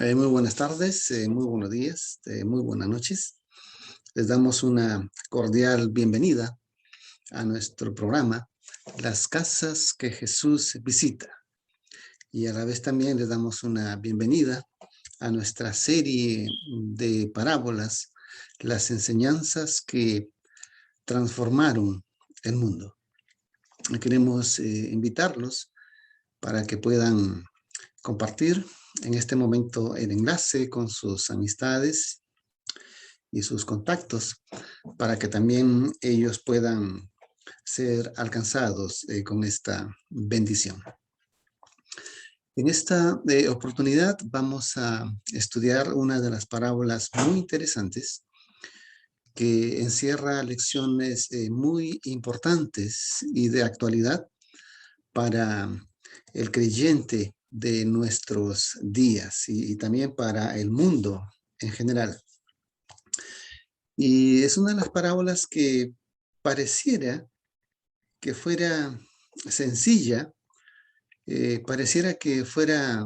Muy buenas tardes, muy buenos días, muy buenas noches. Les damos una cordial bienvenida a nuestro programa, Las Casas que Jesús Visita. Y a la vez también les damos una bienvenida a nuestra serie de parábolas, las enseñanzas que transformaron el mundo. Queremos invitarlos para que puedan compartir en este momento el enlace con sus amistades y sus contactos para que también ellos puedan ser alcanzados con esta bendición. En esta oportunidad vamos a estudiar una de las parábolas muy interesantes que encierra lecciones muy importantes y de actualidad para el creyente de nuestros días y también para el mundo en general. Y es una de las parábolas que pareciera que fuera sencilla, pareciera que fuera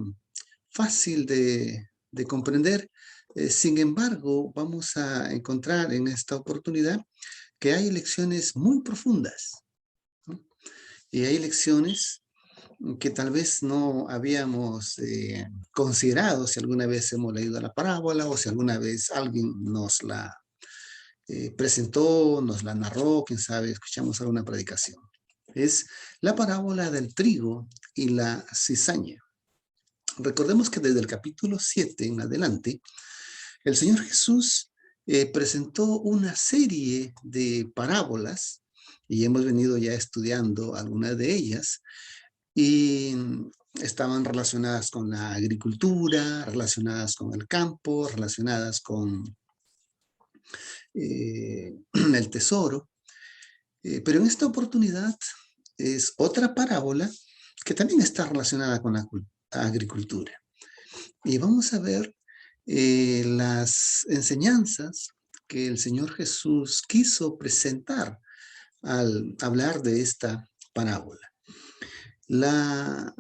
fácil de comprender. Sin embargo, vamos a encontrar en esta oportunidad que hay lecciones muy profundas, ¿no? Y hay lecciones que tal vez no habíamos considerado si alguna vez hemos leído la parábola o si alguna vez alguien nos la presentó, nos la narró, quién sabe, escuchamos alguna predicación. Es la parábola del trigo y la cizaña. Recordemos que desde el capítulo 7 en adelante, el Señor Jesús presentó una serie de parábolas y hemos venido ya estudiando algunas de ellas y estaban relacionadas con la agricultura, relacionadas con el campo, relacionadas con el tesoro. Pero en esta oportunidad es otra parábola que también está relacionada con la agricultura. Y vamos a ver las enseñanzas que el Señor Jesús quiso presentar al hablar de esta parábola. Las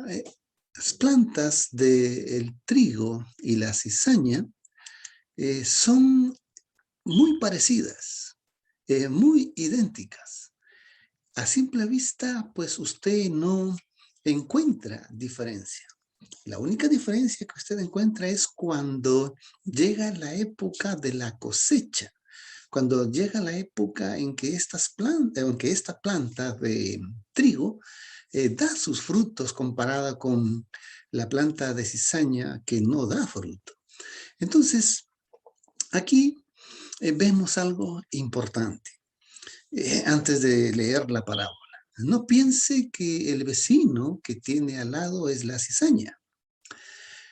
plantas del trigo y la cizaña son muy parecidas, muy idénticas. A simple vista, pues usted no encuentra diferencia. La única diferencia que usted encuentra es cuando llega la época de la cosecha, cuando llega la época en que esta planta de trigo da sus frutos comparada con la planta de cizaña que no da fruto. Entonces, aquí vemos algo importante antes de leer la parábola. No piense que el vecino que tiene al lado es la cizaña.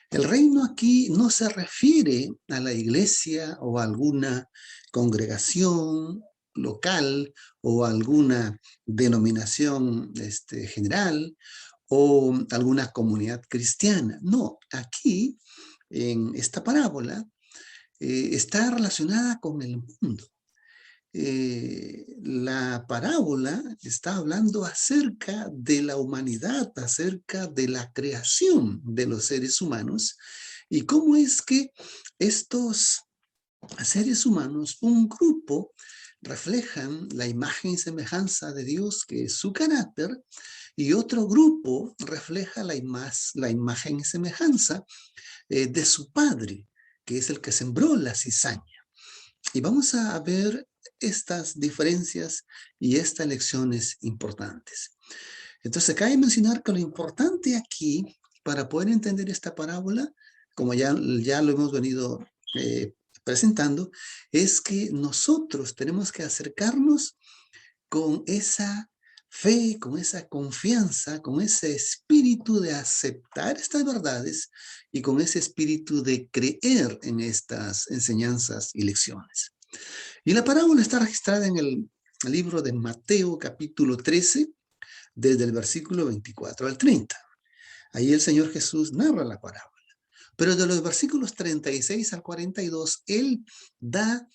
El reino aquí no se refiere a la iglesia o a alguna congregación local o a alguna denominación general o alguna comunidad cristiana. No, aquí en esta parábola está relacionada con el mundo. La parábola está hablando acerca de la humanidad, acerca de la creación de los seres humanos y cómo es que estos seres humanos, un grupo, reflejan la imagen y semejanza de Dios, que es su carácter, y otro grupo refleja la imagen y semejanza de su padre, que es el que sembró la cizaña. Y vamos a ver estas diferencias y estas lecciones importantes. Entonces, cabe mencionar que lo importante aquí, para poder entender esta parábola, como ya lo hemos venido presentando, es que nosotros tenemos que acercarnos con esa fe, con esa confianza, con ese espíritu de aceptar estas verdades y con ese espíritu de creer en estas enseñanzas y lecciones. Y la parábola está registrada en el libro de Mateo capítulo 13, desde el versículo 24 al 30. Ahí el Señor Jesús narra la parábola. Pero de los versículos 36 al 42, Él da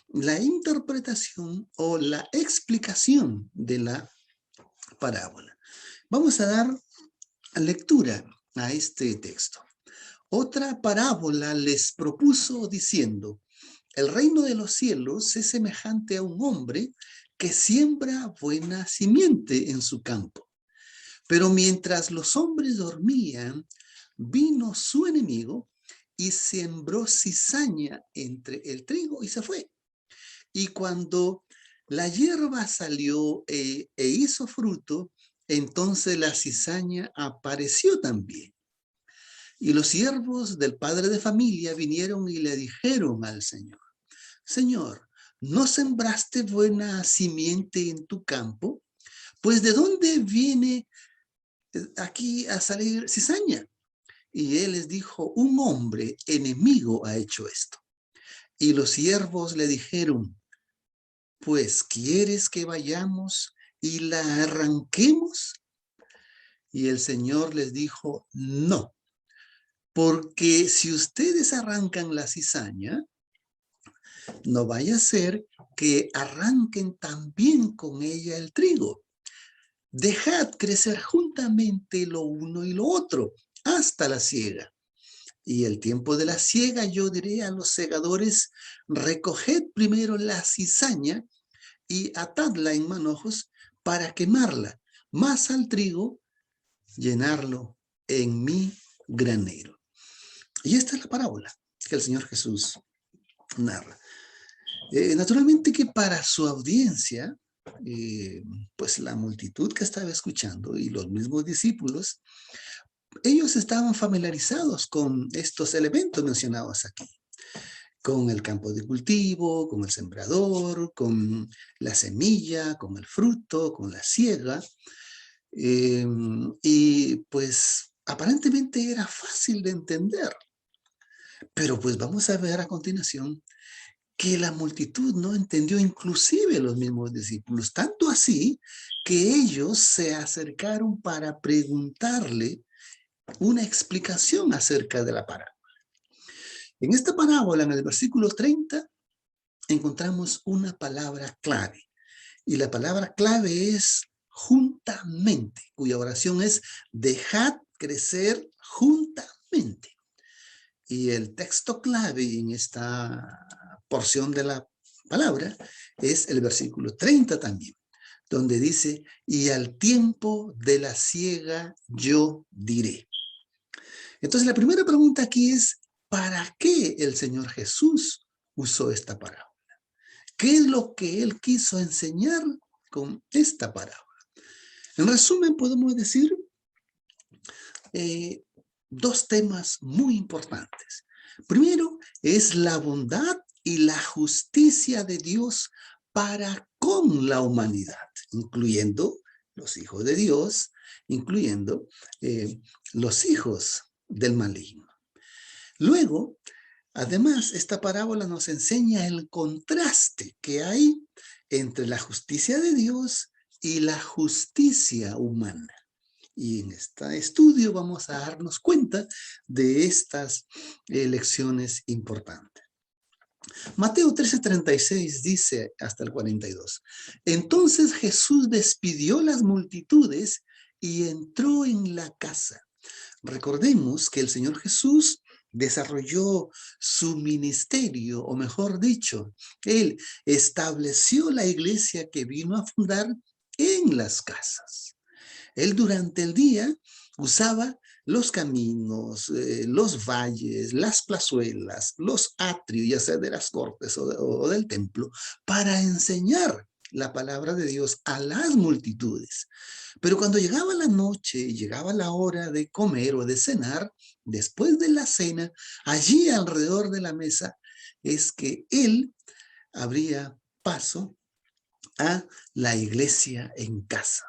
la interpretación o la explicación de la parábola. Vamos a dar lectura a este texto. Otra parábola les propuso diciendo: el reino de los cielos es semejante a un hombre que siembra buena simiente en su campo. Pero mientras los hombres dormían, vino su enemigo y sembró cizaña entre el trigo y se fue. Y cuando la hierba salió e hizo fruto, entonces la cizaña apareció también. Y los siervos del padre de familia vinieron y le dijeron al Señor: Señor, ¿no sembraste buena simiente en tu campo? Pues ¿de dónde viene aquí a salir cizaña? Y él les dijo: un hombre enemigo ha hecho esto. Y los siervos le dijeron: pues ¿quieres que vayamos y la arranquemos? Y el Señor les dijo: no, porque si ustedes arrancan la cizaña, no vaya a ser que arranquen también con ella el trigo. Dejad crecer juntamente lo uno y lo otro hasta la siega. Y el tiempo de la siega yo diré a los segadores: recoged primero la cizaña y atadla en manojos para quemarla, más al trigo llenarlo en mi granero. Y esta es la parábola que el Señor Jesús narra. Naturalmente que para su audiencia, pues la multitud que estaba escuchando y los mismos discípulos, ellos estaban familiarizados con estos elementos mencionados aquí, con el campo de cultivo, con el sembrador, con la semilla, con el fruto, con la siega. Y pues aparentemente era fácil de entender, pero pues vamos a ver a continuación que la multitud no entendió, inclusive los mismos discípulos, tanto así que ellos se acercaron para preguntarle una explicación acerca de la parábola. En esta parábola, en el versículo 30, encontramos una palabra clave, y la palabra clave es juntamente, cuya oración es: dejad crecer juntamente. Y el texto clave en esta porción de la palabra es el versículo 30 también, donde dice: y al tiempo de la siega yo diré. Entonces la primera pregunta aquí es: ¿para qué el Señor Jesús usó esta parábola? ¿Qué es lo que Él quiso enseñar con esta parábola? En resumen, podemos decir eh, dos temas muy importantes. Primero, es la bondad y la justicia de Dios para con la humanidad, incluyendo los hijos de Dios, incluyendo los hijos del maligno. Luego, además, esta parábola nos enseña el contraste que hay entre la justicia de Dios y la justicia humana. Y en este estudio vamos a darnos cuenta de estas lecciones importantes. Mateo 13:36 dice hasta el 42. Entonces Jesús despidió las multitudes y entró en la casa. Recordemos que el Señor Jesús desarrolló su ministerio, o mejor dicho, Él estableció la iglesia que vino a fundar en las casas. Él durante el día usaba los caminos, los valles, las plazuelas, los atrios, ya sea de las cortes o del templo, para enseñar la palabra de Dios a las multitudes. Pero cuando llegaba la noche, llegaba la hora de comer o de cenar, después de la cena, allí alrededor de la mesa es que él abría paso a la iglesia en casa.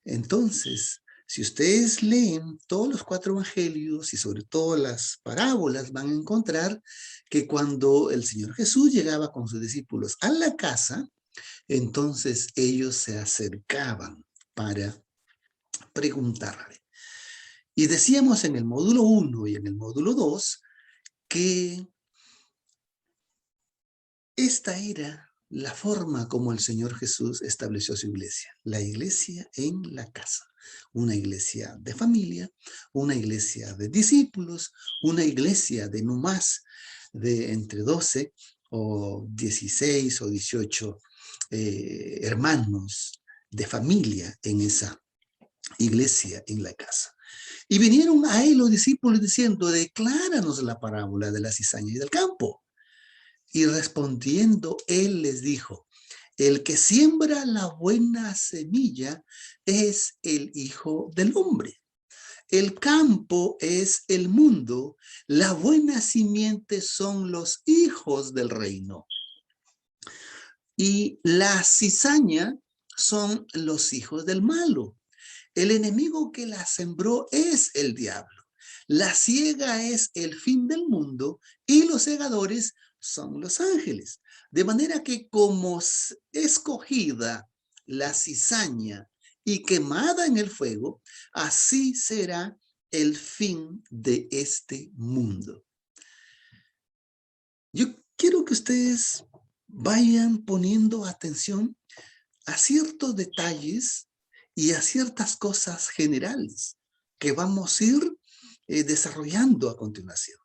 Entonces, si ustedes leen todos los 4 evangelios y sobre todo las parábolas, van a encontrar que cuando el Señor Jesús llegaba con sus discípulos a la casa, entonces ellos se acercaban para preguntarle. Y decíamos en el módulo 1 y en el módulo 2 que esta era la forma como el Señor Jesús estableció su iglesia. La iglesia en la casa. Una iglesia de familia, una iglesia de discípulos, una iglesia de no más de entre 12 o 16 o 18 hermanos de familia en esa iglesia en la casa. Y vinieron a él los discípulos diciendo, decláranos la parábola de la cizaña y del campo. Y respondiendo, él les dijo, el que siembra la buena semilla es el Hijo del Hombre. El campo es el mundo, la buena simiente son los hijos del reino. Y la cizaña son los hijos del malo. El enemigo que la sembró es el diablo. La siega es el fin del mundo y los segadores son los ángeles. De manera que como escogida la cizaña y quemada en el fuego, así será el fin de este mundo. Yo quiero que ustedes vayan poniendo atención a ciertos detalles y a ciertas cosas generales que vamos a ir desarrollando a continuación.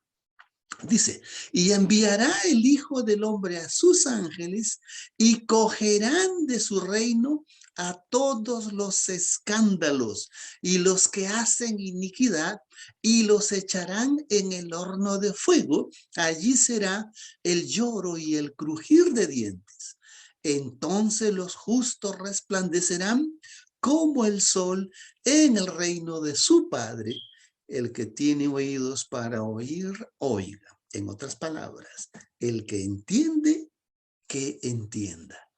Dice, y enviará el Hijo del Hombre a sus ángeles y cogerán de su reino a todos los escándalos y los que hacen iniquidad y los echarán en el horno de fuego. Allí será el lloro y el crujir de dientes. Entonces los justos resplandecerán como el sol en el reino de su Padre. El que tiene oídos para oír, oiga. En otras palabras, el que entiende, que entienda.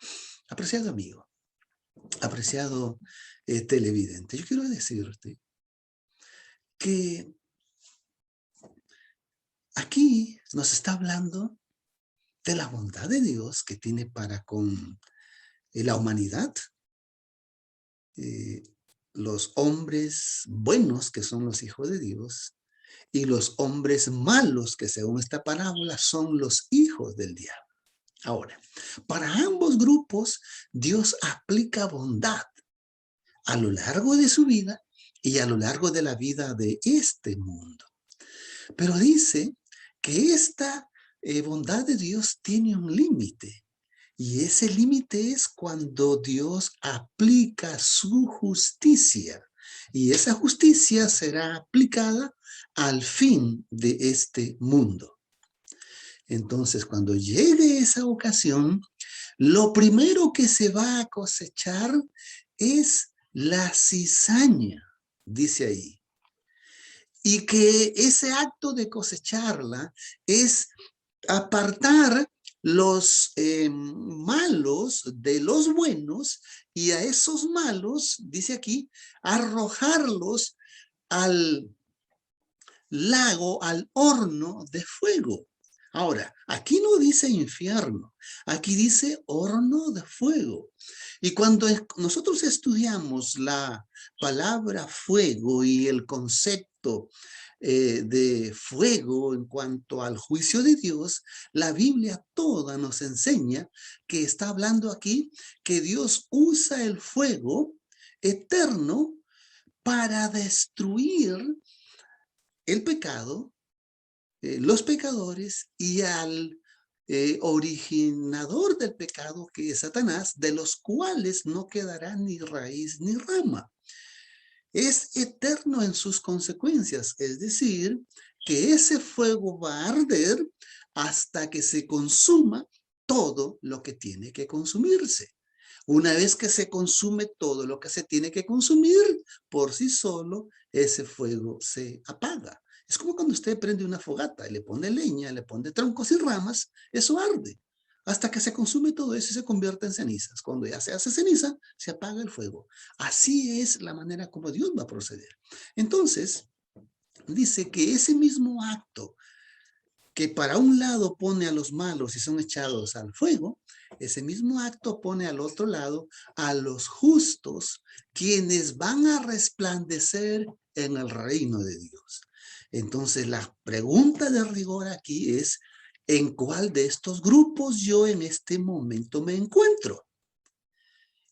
Apreciado amigo, apreciado televidente, yo quiero decirte que aquí nos está hablando de la bondad de Dios que tiene para con la humanidad, los hombres buenos que son los hijos de Dios y los hombres malos que según esta parábola son los hijos del diablo. Ahora, para ambos grupos Dios aplica bondad a lo largo de su vida y a lo largo de la vida de este mundo. Pero dice que esta bondad de Dios tiene un límite. Y ese límite es cuando Dios aplica su justicia. Y esa justicia será aplicada al fin de este mundo. Entonces, cuando llegue esa ocasión, lo primero que se va a cosechar es la cizaña, dice ahí. Y que ese acto de cosecharla es apartar los malos de los buenos y a esos malos, dice aquí, arrojarlos al lago, al horno de fuego. Ahora, aquí no dice infierno, aquí dice horno de fuego. Y cuando nosotros estudiamos la palabra fuego y el concepto de fuego en cuanto al juicio de Dios, la Biblia toda nos enseña que está hablando aquí que Dios usa el fuego eterno para destruir el pecado, los pecadores y al originador del pecado, que es Satanás, de los cuales no quedará ni raíz ni rama. Es eterno en sus consecuencias, es decir, que ese fuego va a arder hasta que se consuma todo lo que tiene que consumirse. Una vez que se consume todo lo que se tiene que consumir, por sí solo, ese fuego se apaga. Es como cuando usted prende una fogata y le pone leña, le pone troncos y ramas, eso arde hasta que se consume todo eso y se convierte en cenizas. Cuando ya se hace ceniza, se apaga el fuego. Así es la manera como Dios va a proceder. Entonces, dice que ese mismo acto que para un lado pone a los malos y son echados al fuego, ese mismo acto pone al otro lado a los justos, quienes van a resplandecer en el reino de Dios. Entonces, la pregunta de rigor aquí es, ¿En cuál de estos grupos yo en este momento me encuentro?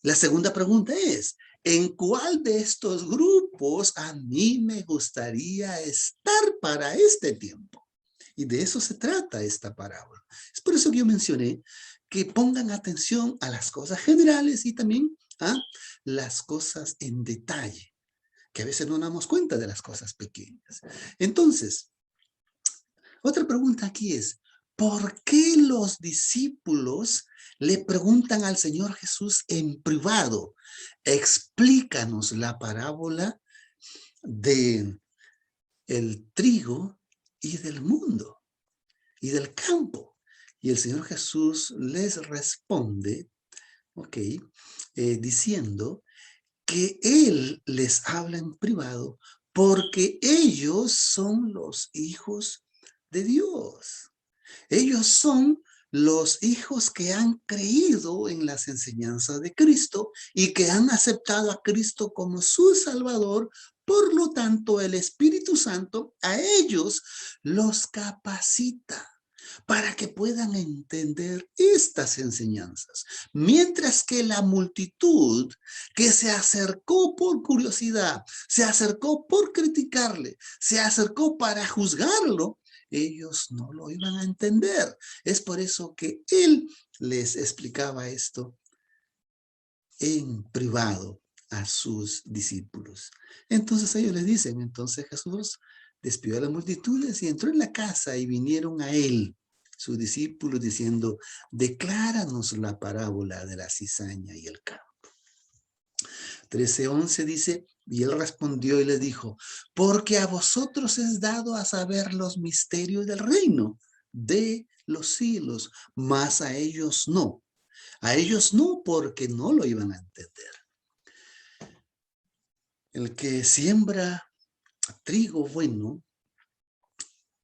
La segunda pregunta es, ¿en cuál de estos grupos a mí me gustaría estar para este tiempo? Y de eso se trata esta parábola. Es por eso que yo mencioné que pongan atención a las cosas generales y también a las cosas en detalle, que a veces no nos damos cuenta de las cosas pequeñas. Entonces, otra pregunta aquí es, ¿por qué los discípulos le preguntan al Señor Jesús en privado? Explícanos la parábola de el trigo y del mundo y del campo. Y el Señor Jesús les responde, ok, diciendo que Él les habla en privado porque ellos son los hijos de Dios. Ellos son los hijos que han creído en las enseñanzas de Cristo y que han aceptado a Cristo como su Salvador. Por lo tanto, el Espíritu Santo a ellos los capacita para que puedan entender estas enseñanzas. Mientras que la multitud que se acercó por curiosidad, se acercó por criticarle, se acercó para juzgarlo, ellos no lo iban a entender. Es por eso que él les explicaba esto en privado a sus discípulos. Entonces ellos les dicen, entonces Jesús despidió a las multitudes y entró en la casa y vinieron a él, sus discípulos, diciendo, decláranos la parábola de la cizaña y el campo. 13:11 dice, y él respondió y les dijo, porque a vosotros es dado a saber los misterios del reino de los cielos, mas a ellos no. A ellos no, porque no lo iban a entender. El que siembra trigo bueno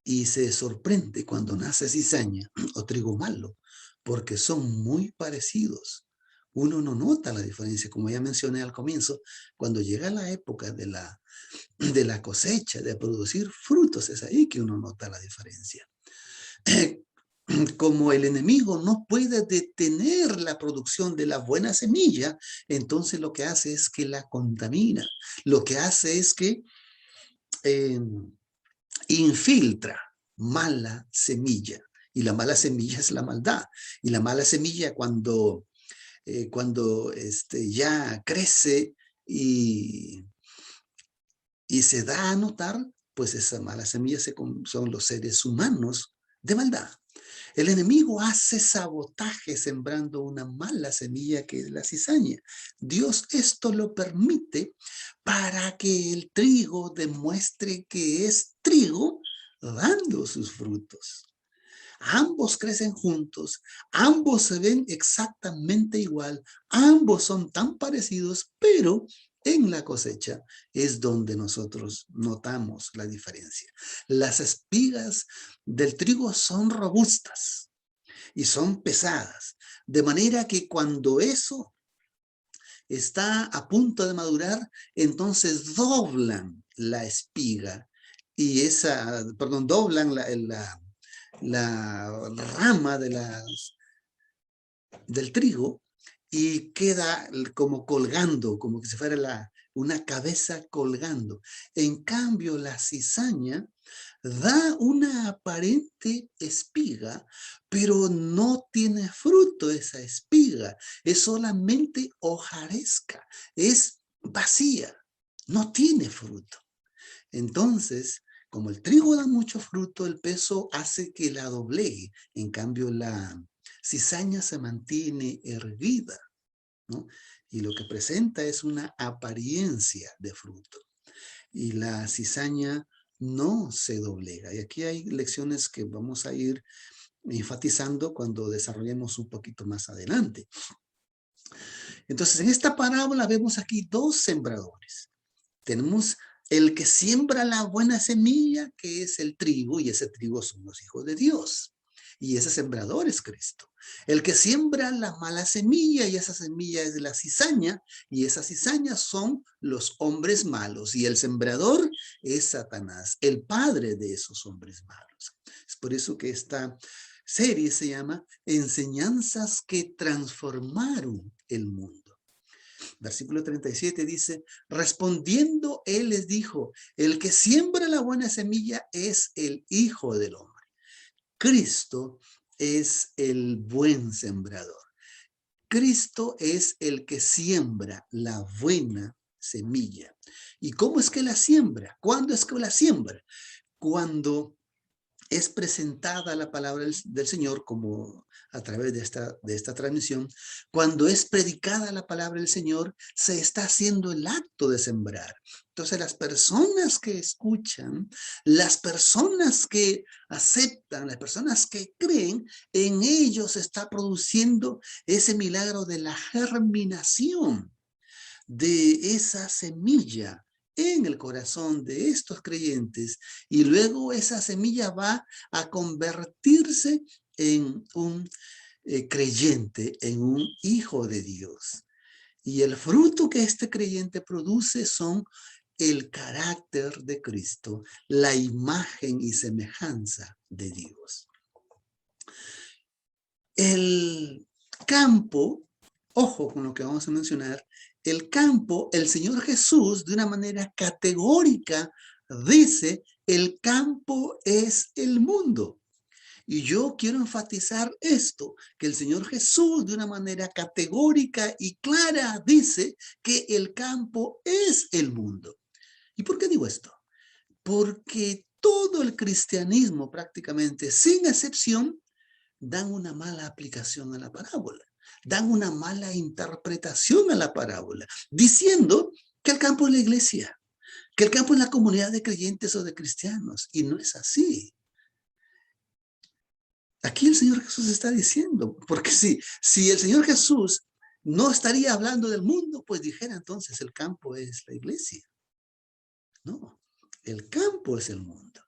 y se sorprende cuando nace cizaña o trigo malo, porque son muy parecidos. Uno no nota la diferencia, como ya mencioné al comienzo, cuando llega la época de la cosecha, de producir frutos, es ahí que uno nota la diferencia. Como el enemigo no puede detener la producción de la buena semilla, entonces lo que hace es que la contamina. Lo que hace es que infiltra mala semilla. Y la mala semilla es la maldad. Y la mala semilla cuando ya crece y se da a notar, pues esa mala semilla son los seres humanos de maldad. El enemigo hace sabotaje sembrando una mala semilla que es la cizaña. Dios esto lo permite para que el trigo demuestre que es trigo dando sus frutos. Ambos crecen juntos, ambos se ven exactamente igual, ambos son tan parecidos, pero en la cosecha es donde nosotros notamos la diferencia. Las espigas del trigo son robustas y son pesadas, de manera que cuando eso está a punto de madurar, entonces doblan la espiga y doblan la rama del trigo y queda como colgando, como que si fuera una cabeza colgando. En cambio, la cizaña da una aparente espiga, pero no tiene fruto esa espiga. Es solamente hojarasca, es vacía, no tiene fruto. Entonces, como el trigo da mucho fruto, el peso hace que la doblegue. En cambio, la cizaña se mantiene erguida, ¿no? Y lo que presenta es una apariencia de fruto. Y la cizaña no se doblega. Y aquí hay lecciones que vamos a ir enfatizando cuando desarrollemos un poquito más adelante. Entonces, en esta parábola vemos aquí dos sembradores. Tenemos el que siembra la buena semilla, que es el trigo, y ese trigo son los hijos de Dios. Y ese sembrador es Cristo. El que siembra la mala semilla, y esa semilla es de la cizaña, y esas cizañas son los hombres malos. Y el sembrador es Satanás, el padre de esos hombres malos. Es por eso que esta serie se llama Enseñanzas que transformaron el mundo. Versículo 37 dice, respondiendo él les dijo, el que siembra la buena semilla es el Hijo del Hombre. Cristo es el buen sembrador. Cristo es el que siembra la buena semilla. ¿Y cómo es que la siembra? ¿Cuándo es que la siembra? Cuando es presentada la palabra del Señor, como a través de esta transmisión, cuando es predicada la palabra del Señor, se está haciendo el acto de sembrar. Entonces, las personas que escuchan, las personas que aceptan, las personas que creen, en ellos se está produciendo ese milagro de la germinación de esa semilla en el corazón de estos creyentes, y luego esa semilla va a convertirse en un creyente, en un hijo de Dios. Y el fruto que este creyente produce son el carácter de Cristo, la imagen y semejanza de Dios. El campo, ojo con lo que vamos a mencionar, el campo, el Señor Jesús de una manera categórica dice, el campo es el mundo. Y yo quiero enfatizar esto, que el Señor Jesús de una manera categórica y clara dice que el campo es el mundo. ¿Y por qué digo esto? Porque todo el cristianismo prácticamente, sin excepción, dan una mala aplicación a la parábola, dan una mala interpretación a la parábola, diciendo que el campo es la iglesia, que el campo es la comunidad de creyentes o de cristianos, y no es así. Aquí el Señor Jesús está diciendo, porque si el Señor Jesús no estaría hablando del mundo, pues dijera entonces el campo es la iglesia. No, el campo es el mundo.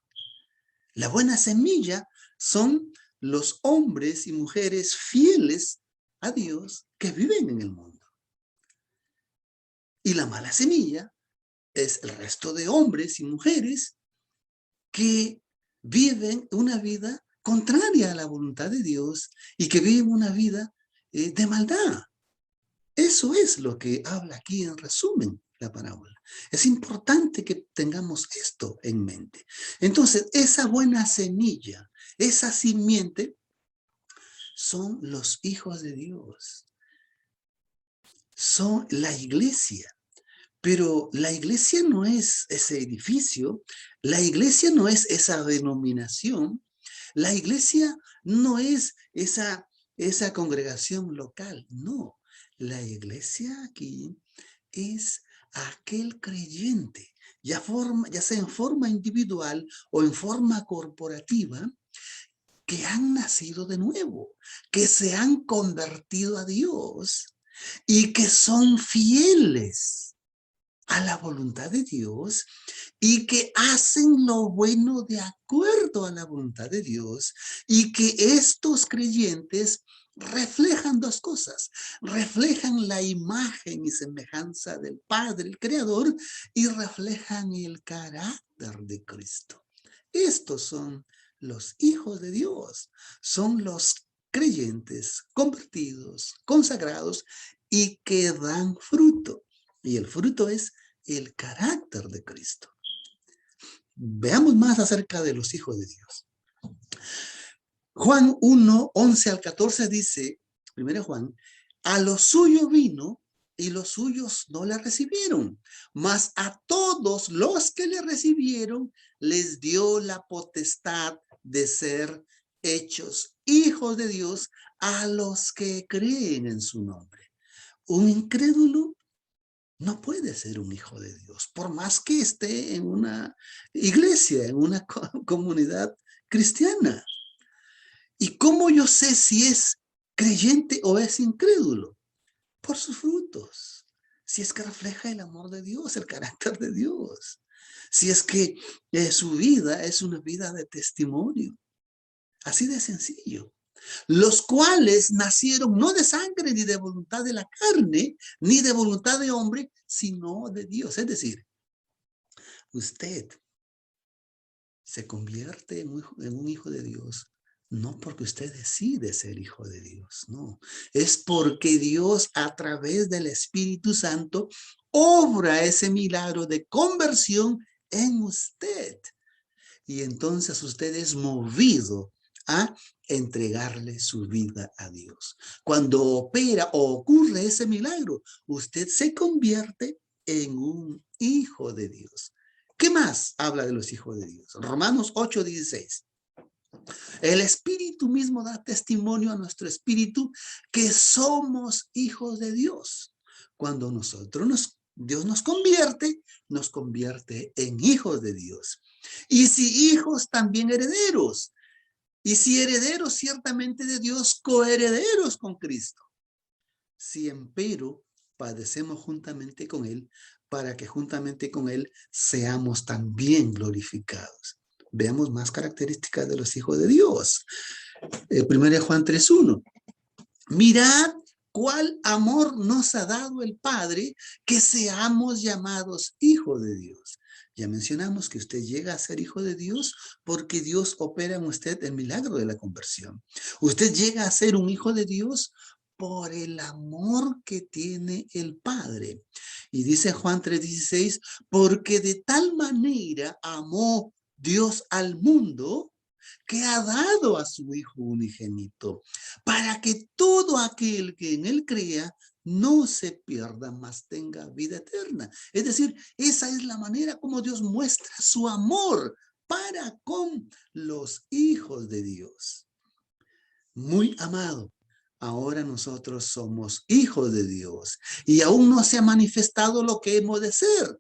La buena semilla son los hombres y mujeres fieles a Dios que viven en el mundo. Y la mala semilla es el resto de hombres y mujeres que viven una vida contraria a la voluntad de Dios y que viven una vida de maldad. Eso es lo que habla aquí en resumen la parábola. Es importante que tengamos esto en mente. Entonces, esa buena semilla, esa simiente, son los hijos de Dios. Son la iglesia. Pero la iglesia no es ese edificio, la iglesia no es esa denominación, la iglesia no es esa congregación local, no. La iglesia aquí es aquel creyente, ya sea en forma individual o en forma corporativa, que han nacido de nuevo, que se han convertido a Dios y que son fieles a la voluntad de Dios y que hacen lo bueno de acuerdo a la voluntad de Dios, y que estos creyentes reflejan dos cosas, reflejan la imagen y semejanza del Padre, el Creador, y reflejan el carácter de Cristo. Estos son los hijos de Dios, son los creyentes convertidos, consagrados y que dan fruto. Y el fruto es el carácter de Cristo. Veamos más acerca de los hijos de Dios. Juan 1, 11 al 14 dice, 1 Juan, a los suyos vino y los suyos no le recibieron, mas a todos los que le recibieron les dio la potestad de ser hechos hijos de Dios a los que creen en su nombre. Un incrédulo no puede ser un hijo de Dios, por más que esté en una iglesia, en una comunidad cristiana. ¿Y cómo yo sé si es creyente o es incrédulo? Por sus frutos. Si es que refleja el amor de Dios, el carácter de Dios. Si es que su vida es una vida de testimonio. Así de sencillo. Los cuales nacieron no de sangre ni de voluntad de la carne, ni de voluntad de hombre, sino de Dios. Es decir, usted se convierte en un hijo de Dios No porque usted decide ser hijo de Dios, no. Es porque Dios a través del Espíritu Santo obra ese milagro de conversión en usted. Y entonces usted es movido a entregarle su vida a Dios. Cuando opera o ocurre ese milagro, usted se convierte en un hijo de Dios. ¿Qué más habla de los hijos de Dios? Romanos 8:16. El Espíritu mismo da testimonio a nuestro espíritu que somos hijos de Dios. Cuando Dios nos convierte en hijos de Dios. Y si hijos, también herederos. Y si herederos, ciertamente de Dios, coherederos con Cristo. Si empero padecemos juntamente con Él, para que juntamente con Él seamos también glorificados. Veamos más características de los hijos de Dios. 1 Juan 3:1. Mirad cuál amor nos ha dado el Padre, que seamos llamados hijos de Dios. Ya mencionamos que usted llega a ser hijo de Dios porque Dios opera en usted el milagro de la conversión. Usted llega a ser un hijo de Dios por el amor que tiene el Padre. Y dice Juan 3:16, porque de tal manera amó Dios al mundo, que ha dado a su Hijo unigénito, para que todo aquel que en él crea no se pierda, mas tenga vida eterna. Es decir, esa es la manera como Dios muestra su amor para con los hijos de Dios. Muy amado, ahora nosotros somos hijos de Dios y aún no se ha manifestado lo que hemos de ser,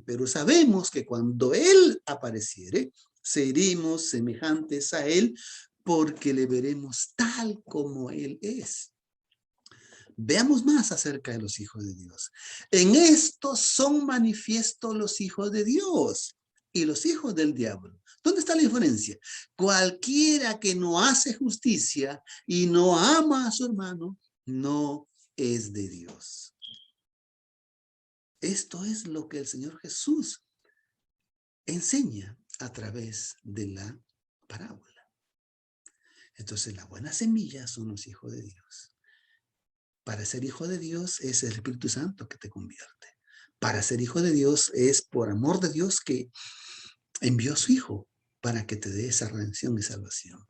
pero sabemos que cuando Él apareciere, seremos semejantes a Él porque le veremos tal como Él es. Veamos más acerca de los hijos de Dios. En esto son manifiestos los hijos de Dios y los hijos del diablo. ¿Dónde está la diferencia? Cualquiera que no hace justicia y no ama a su hermano, no es de Dios. Esto es lo que el Señor Jesús enseña a través de la parábola. Entonces, la buena semilla son los hijos de Dios. Para ser hijo de Dios es el Espíritu Santo que te convierte. Para ser hijo de Dios es por amor de Dios que envió a su Hijo para que te dé esa redención y salvación.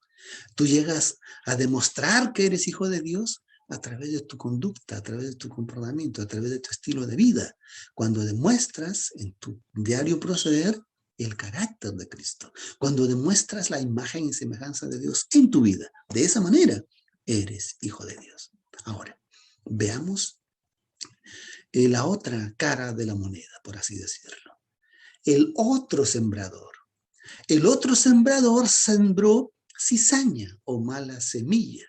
Tú llegas a demostrar que eres hijo de Dios a través de tu conducta, a través de tu comportamiento, a través de tu estilo de vida. Cuando demuestras en tu diario proceder el carácter de Cristo. Cuando demuestras la imagen y semejanza de Dios en tu vida. De esa manera, eres hijo de Dios. Ahora, veamos la otra cara de la moneda, por así decirlo. El otro sembrador. El otro sembrador sembró cizaña o mala semilla.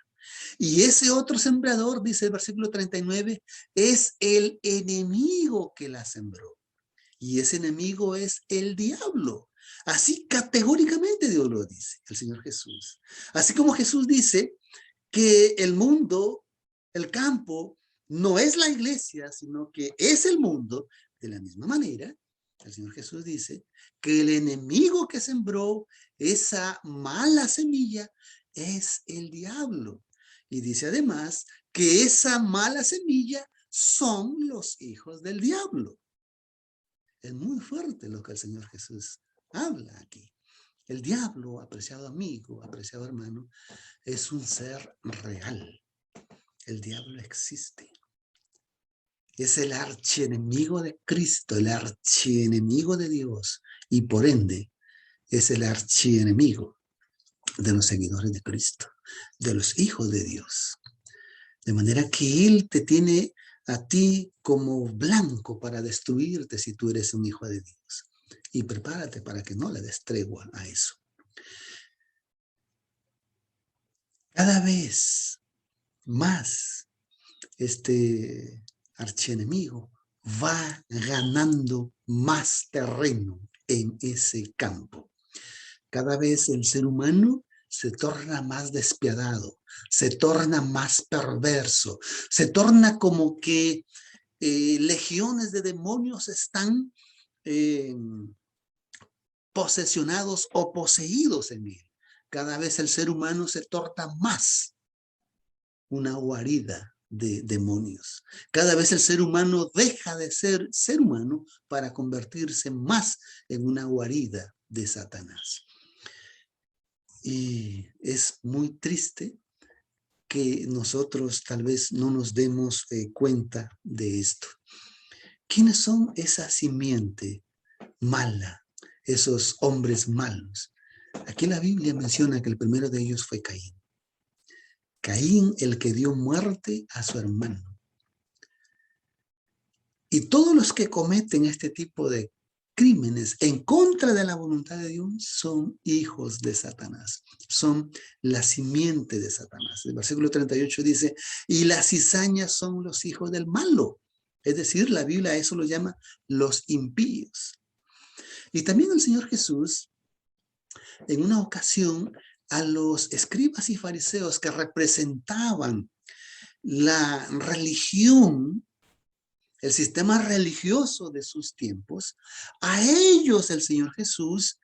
Y ese otro sembrador, dice el versículo 39, es el enemigo que la sembró. Y ese enemigo es el diablo. Así categóricamente Dios lo dice, el Señor Jesús. Así como Jesús dice que el mundo, el campo, no es la iglesia, sino que es el mundo. De la misma manera, el Señor Jesús dice que el enemigo que sembró esa mala semilla es el diablo. Y dice además que esa mala semilla son los hijos del diablo. Es muy fuerte lo que el Señor Jesús habla aquí. El diablo, apreciado amigo, apreciado hermano, es un ser real. El diablo existe. Es el archienemigo de Cristo, el archienemigo de Dios, y por ende es el archienemigo de los seguidores de Cristo, de los hijos de Dios. De manera que Él te tiene a ti como blanco para destruirte si tú eres un hijo de Dios. Y prepárate para que no le des tregua a eso. Cada vez más este archienemigo va ganando más terreno en ese campo. Cada vez el ser humano se torna más despiadado, se torna más perverso, se torna como que legiones de demonios están posesionados o poseídos en él. cada vez el ser humano se torna más una guarida de demonios. Cada vez el ser humano deja de ser ser humano para convertirse más en una guarida de Satanás. Y es muy triste que nosotros tal vez no nos demos cuenta de esto. ¿Quiénes son esa simiente mala, esos hombres malos? Aquí la Biblia menciona que el primero de ellos fue Caín. Caín, el que dio muerte a su hermano. Y todos los que cometen este tipo de crímenes en contra de la voluntad de Dios son hijos de Satanás, son la simiente de Satanás. El versículo 38 dice, y las cizañas son los hijos del malo. Es decir, la Biblia a eso lo llama los impíos. Y también el Señor Jesús, en una ocasión, a los escribas y fariseos que representaban la religión, el sistema religioso de sus tiempos, a ellos el Señor Jesús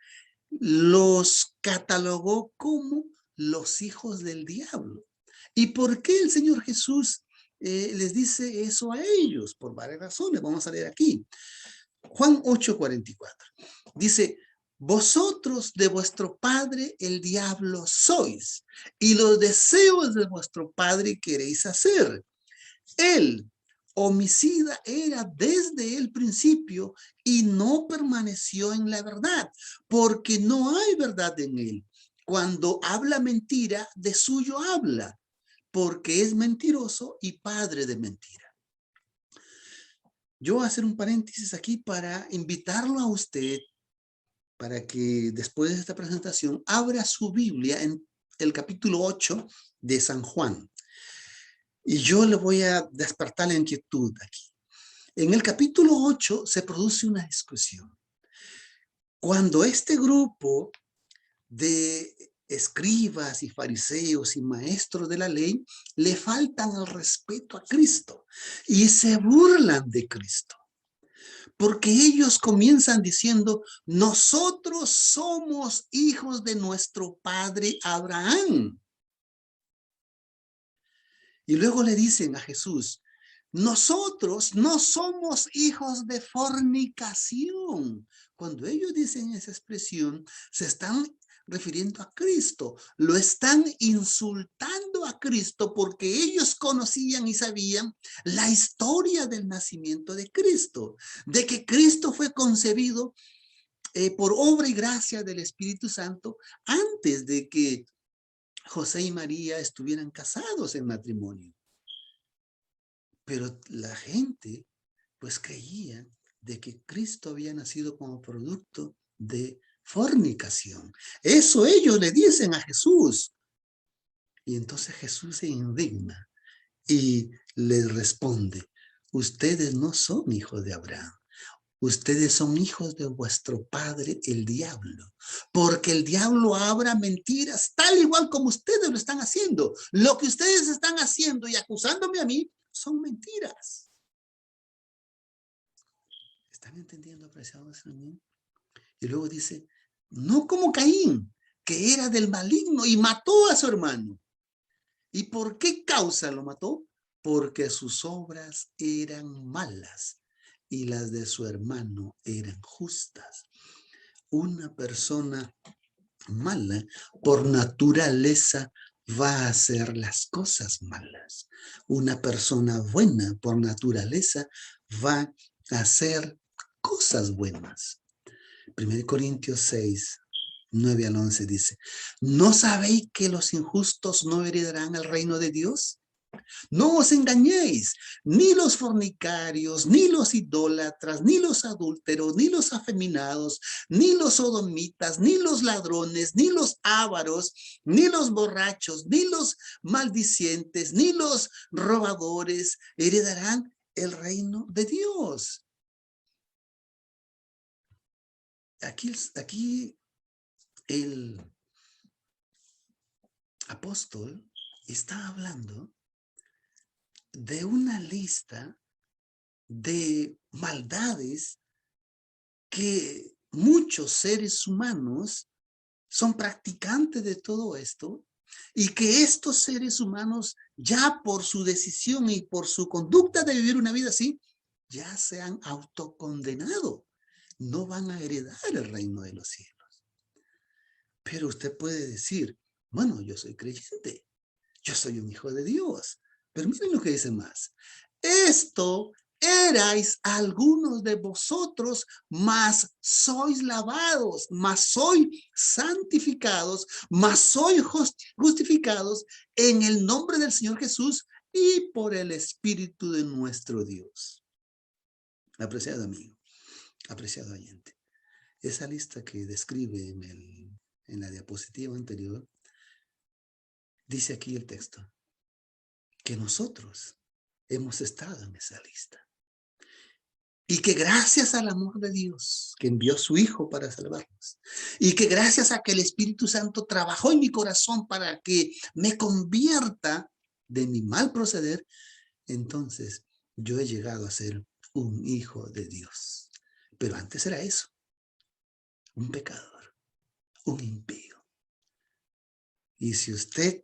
los catalogó como los hijos del diablo. ¿Y por qué el Señor Jesús les dice eso a ellos? Por varias razones. Vamos a leer aquí. Juan 8:44. Dice, vosotros de vuestro padre el diablo sois, y los deseos de vuestro padre queréis hacer. Él, homicida, era desde el principio y no permaneció en la verdad, porque no hay verdad en él. Cuando habla mentira, de suyo habla, porque es mentiroso y padre de mentira. Yo voy a hacer un paréntesis aquí para invitarlo a usted para que después de esta presentación abra su Biblia en el capítulo 8 de San Juan. Y yo le voy a despertar la inquietud aquí. En el capítulo 8 se produce una discusión. Cuando este grupo de escribas y fariseos y maestros de la ley le faltan el respeto a Cristo y se burlan de Cristo. Porque ellos comienzan diciendo, nosotros somos hijos de nuestro padre Abraham. Y luego le dicen a Jesús, nosotros no somos hijos de fornicación. Cuando ellos dicen esa expresión, se están refiriendo a Cristo. Lo están insultando a Cristo porque ellos conocían y sabían la historia del nacimiento de Cristo, de que Cristo fue concebido por obra y gracia del Espíritu Santo antes de que José y María estuvieran casados en matrimonio. Pero la gente pues creía de que Cristo había nacido como producto de fornicación. Eso ellos le dicen a Jesús. Y entonces Jesús se indigna y les responde, ustedes no son hijos de Abraham. Ustedes son hijos de vuestro padre, el diablo, porque el diablo habla mentiras, tal igual como ustedes lo están haciendo. Lo que ustedes están haciendo y acusándome a mí son mentiras. ¿Están entendiendo, apreciados hermanos? Y luego dice, no como Caín, que era del maligno y mató a su hermano. ¿Y por qué causa lo mató? Porque sus obras eran malas y las de su hermano eran justas. Una persona mala por naturaleza va a hacer las cosas malas. Una persona buena por naturaleza va a hacer cosas buenas. 1 Corintios 6, 9 al 11 dice, ¿no sabéis que los injustos no heredarán el reino de Dios? No os engañéis, ni los fornicarios, ni los idólatras, ni los adúlteros, ni los afeminados, ni los sodomitas, ni los ladrones, ni los ávaros, ni los borrachos, ni los maldicientes, ni los robadores heredarán el reino de Dios. Aquí el apóstol está hablando de una lista de maldades que muchos seres humanos son practicantes de todo esto, y que estos seres humanos, ya por su decisión y por su conducta de vivir una vida así, ya se han autocondenado. No van a heredar el reino de los cielos. Pero usted puede decir, bueno, yo soy creyente, yo soy un hijo de Dios. Pero miren lo que dice más. Esto erais algunos de vosotros, mas sois lavados, mas sois santificados, mas sois justificados en el nombre del Señor Jesús y por el Espíritu de nuestro Dios. Apreciado amigo, apreciado oyente, esa lista que describe en la diapositiva anterior, dice aquí el texto, que nosotros hemos estado en esa lista. Y que gracias al amor de Dios, que envió a su Hijo para salvarnos, y que gracias a que el Espíritu Santo trabajó en mi corazón para que me convierta de mi mal proceder, entonces yo he llegado a ser un hijo de Dios. Pero antes era eso, un pecador, un impío. Y si usted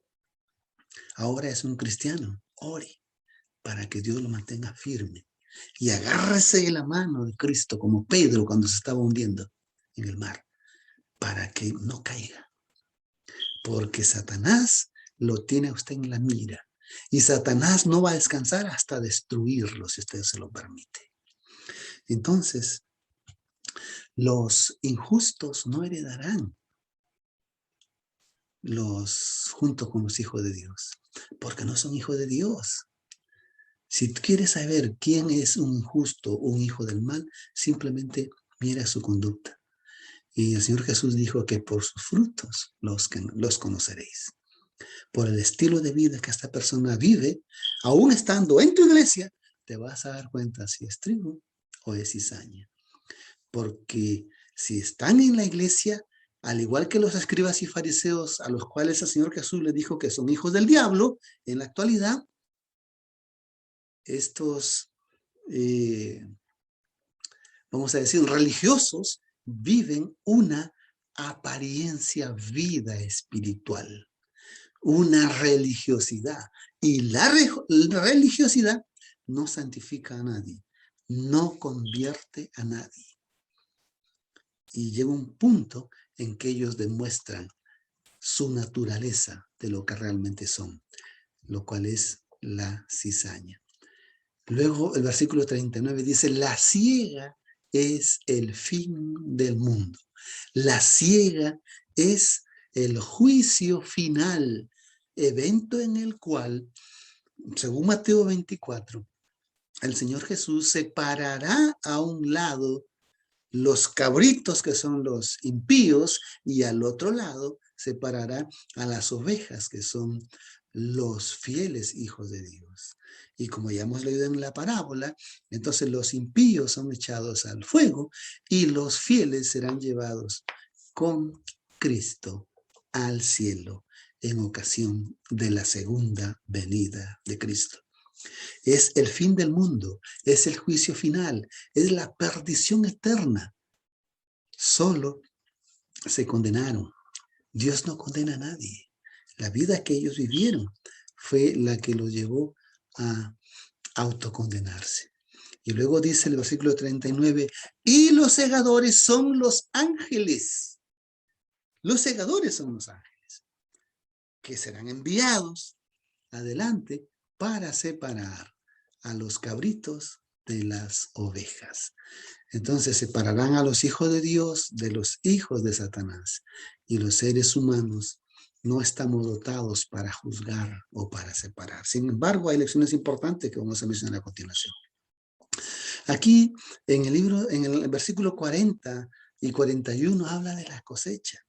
ahora es un cristiano, ore para que Dios lo mantenga firme. Y agárrese de la mano de Cristo como Pedro cuando se estaba hundiendo en el mar, para que no caiga. Porque Satanás lo tiene a usted en la mira. Y Satanás no va a descansar hasta destruirlo, si usted se lo permite. Entonces, los injustos no heredarán junto con los hijos de Dios, porque no son hijos de Dios. Si tú quieres saber quién es un injusto o un hijo del mal, simplemente mira su conducta. Y el Señor Jesús dijo que por sus frutos los conoceréis. Por el estilo de vida que esta persona vive, aún estando en tu iglesia, te vas a dar cuenta si es trigo o es cizaña. Porque si están en la iglesia, al igual que los escribas y fariseos a los cuales el Señor Jesús les dijo que son hijos del diablo, en la actualidad, estos, vamos a decir, religiosos, viven una apariencia vida espiritual, una religiosidad. Y la religiosidad no santifica a nadie, no convierte a nadie. Y llega un punto en que ellos demuestran su naturaleza de lo que realmente son, lo cual es la cizaña. Luego el versículo 39 dice, la ciega es el fin del mundo. La ciega es el juicio final, evento en el cual, según Mateo 24, el Señor Jesús separará a un lado los cabritos, que son los impíos, y al otro lado separará a las ovejas, que son los fieles hijos de Dios. Y como ya hemos leído en la parábola, entonces los impíos son echados al fuego y los fieles serán llevados con Cristo al cielo en ocasión de la segunda venida de Cristo. Es el fin del mundo, es el juicio final, es la perdición eterna. Solo se condenaron. Dios no condena a nadie. La vida que ellos vivieron fue la que los llevó a autocondenarse. Y luego dice el versículo 39, y los segadores son los ángeles. Los segadores son los ángeles, que serán enviados adelante para separar a los cabritos de las ovejas. Entonces separarán a los hijos de Dios de los hijos de Satanás. Y los seres humanos no estamos dotados para juzgar o para separar. Sin embargo, hay lecciones importantes que vamos a mencionar a continuación. Aquí en el libro, en el versículo 40 y 41 habla de la cosecha.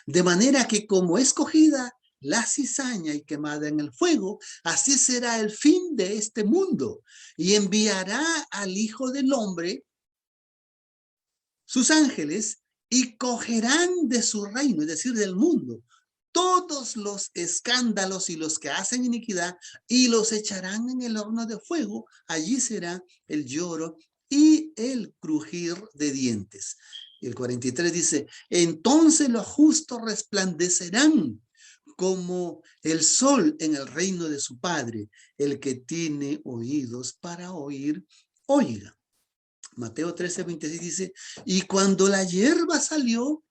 De manera que como escogida la cizaña y quemada en el fuego, así será el fin de este mundo. Y enviará al Hijo del Hombre sus ángeles y cogerán de su reino, es decir, del mundo, todos los escándalos y los que hacen iniquidad y los echarán en el horno de fuego. Allí será el lloro y el crujir de dientes. Y el 43 dice, entonces los justos resplandecerán como el sol en el reino de su Padre. El que tiene oídos para oír, oiga. Mateo 13:26 dice, y cuando la hierba salió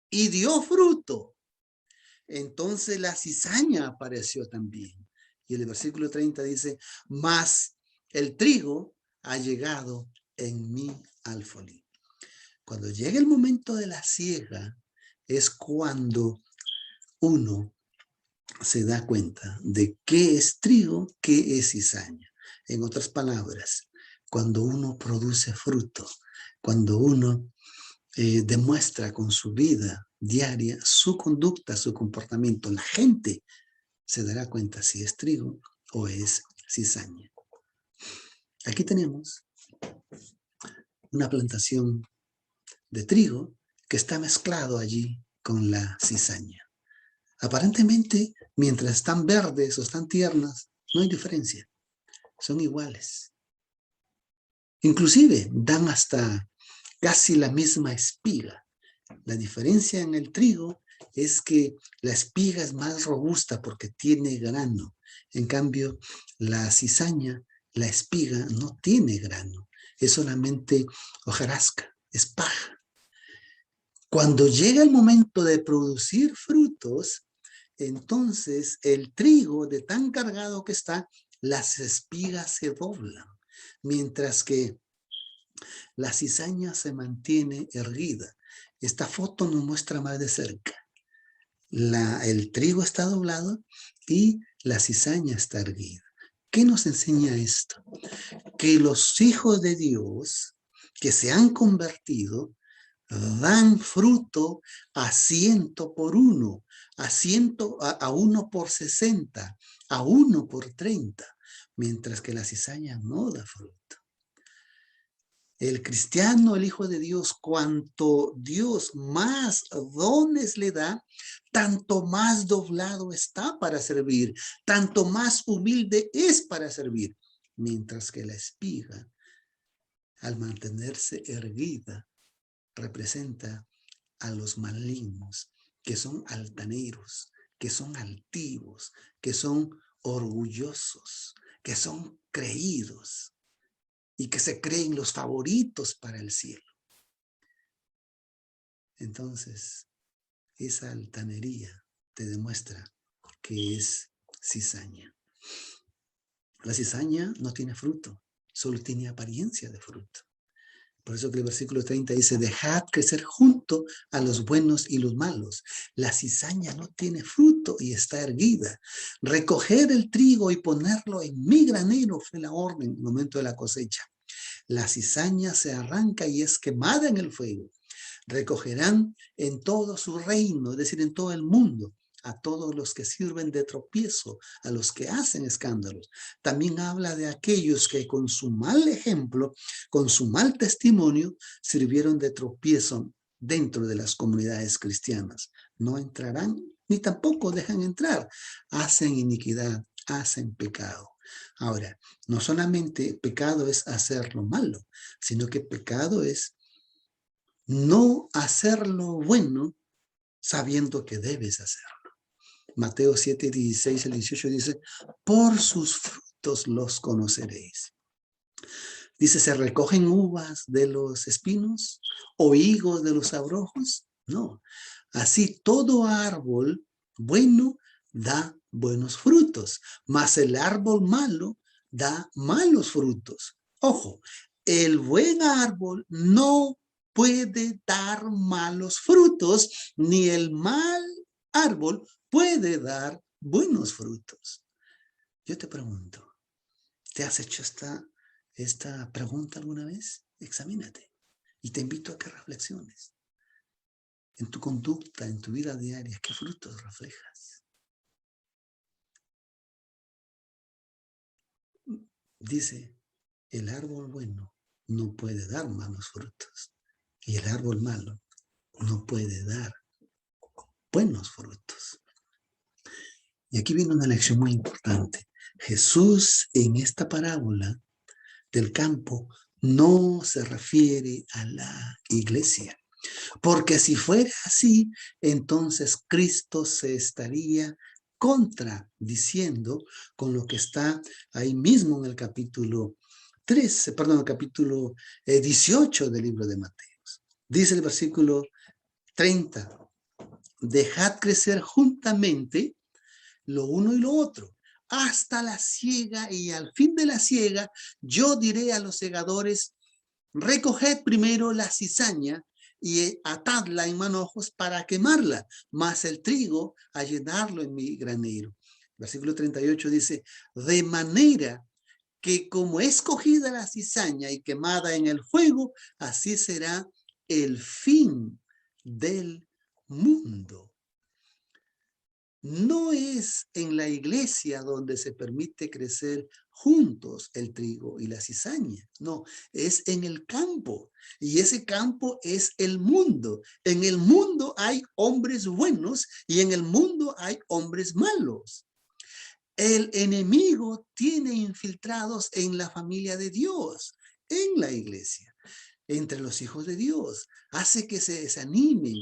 y dio fruto, entonces la cizaña apareció también. Y el versículo 30 dice, mas el trigo ha llegado en mi alfolí. Cuando llega el momento de la siega, es cuando uno se da cuenta de qué es trigo, qué es cizaña. En otras palabras, cuando uno produce fruto, cuando uno demuestra con su vida diaria su conducta, su comportamiento, la gente se dará cuenta si es trigo o es cizaña. Aquí tenemos una plantación de trigo que está mezclado allí con la cizaña. Aparentemente, mientras están verdes o están tiernas, no hay diferencia. Son iguales. Inclusive dan hasta casi la misma espiga. La diferencia en el trigo es que la espiga es más robusta porque tiene grano. En cambio, la cizaña, la espiga no tiene grano. Es solamente hojarasca, es paja. Cuando llega el momento de producir frutos, entonces el trigo, de tan cargado que está, las espigas se doblan, mientras que la cizaña se mantiene erguida. Esta foto nos muestra más de cerca. El trigo está doblado y la cizaña está erguida. ¿Qué nos enseña esto? Que los hijos de Dios que se han convertido dan fruto a 100 por 1, a 1 por 60, a 1 por 30, mientras que la cizaña no da fruto. El cristiano, el Hijo de Dios, cuanto Dios más dones le da, tanto más doblado está para servir, tanto más humilde es para servir, mientras que la espiga, al mantenerse erguida, representa a los malignos, que son altaneros, que son altivos, que son orgullosos, que son creídos y que se creen los favoritos para el cielo. Entonces, esa altanería te demuestra que es cizaña. La cizaña no tiene fruto, solo tiene apariencia de fruto. Por eso que el versículo 30 dice, dejad crecer junto a los buenos y los malos. La cizaña no tiene fruto y está erguida. Recoger el trigo y ponerlo en mi granero fue la orden en el momento de la cosecha. La cizaña se arranca y es quemada en el fuego. Recogerán en todo su reino, es decir, en todo el mundo, a todos los que sirven de tropiezo, a los que hacen escándalos. También habla de aquellos que con su mal ejemplo, con su mal testimonio, sirvieron de tropiezo dentro de las comunidades cristianas. No entrarán ni tampoco dejan entrar. Hacen iniquidad, hacen pecado. Ahora, no solamente pecado es hacer lo malo, sino que pecado es no hacer lo bueno sabiendo que debes hacerlo. Mateo 7, 16 al 18 dice, por sus frutos los conoceréis. Dice, ¿se recogen uvas de los espinos o higos de los abrojos? No. Así todo árbol bueno da buenos frutos, mas el árbol malo da malos frutos. Ojo, el buen árbol no puede dar malos frutos, ni el mal árbol puede dar buenos frutos. Yo te pregunto, ¿te has hecho esta pregunta alguna vez? Examínate. Y te invito a que reflexiones. En tu conducta, en tu vida diaria, ¿qué frutos reflejas? Dice, el árbol bueno no puede dar malos frutos. Y el árbol malo no puede dar buenos frutos. Y aquí viene una lección muy importante. Jesús en esta parábola del campo no se refiere a la iglesia. Porque si fuera así, entonces Cristo se estaría contradiciendo con lo que está ahí mismo en el capítulo 13, perdón, el capítulo 18 del libro de Mateo. Dice el versículo 30, dejad crecer juntamente lo uno y lo otro, hasta la siega, y al fin de la siega, yo diré a los segadores, recoged primero la cizaña y atadla en manojos para quemarla, mas el trigo a llenarlo en mi granero. Versículo 38 dice, de manera que como es cogida la cizaña y quemada en el fuego, así será el fin del mundo. No es en la iglesia donde se permite crecer juntos el trigo y la cizaña. No, es en el campo. Y ese campo es el mundo. En el mundo hay hombres buenos y en el mundo hay hombres malos. El enemigo tiene infiltrados en la familia de Dios, en la iglesia, entre los hijos de Dios. Hace que se desanimen,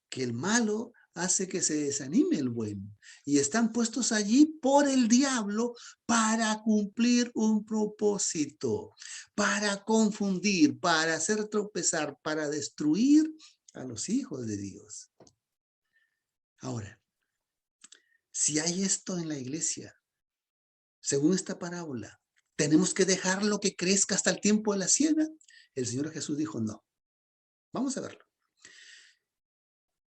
que el malo hace que se desanime el bueno. Y están puestos allí por el diablo para cumplir un propósito, para confundir, para hacer tropezar, para destruir a los hijos de Dios. Ahora, si hay esto en la iglesia, según esta parábola, ¿tenemos que dejarlo que crezca hasta el tiempo de la siega? El Señor Jesús dijo no. Vamos a verlo.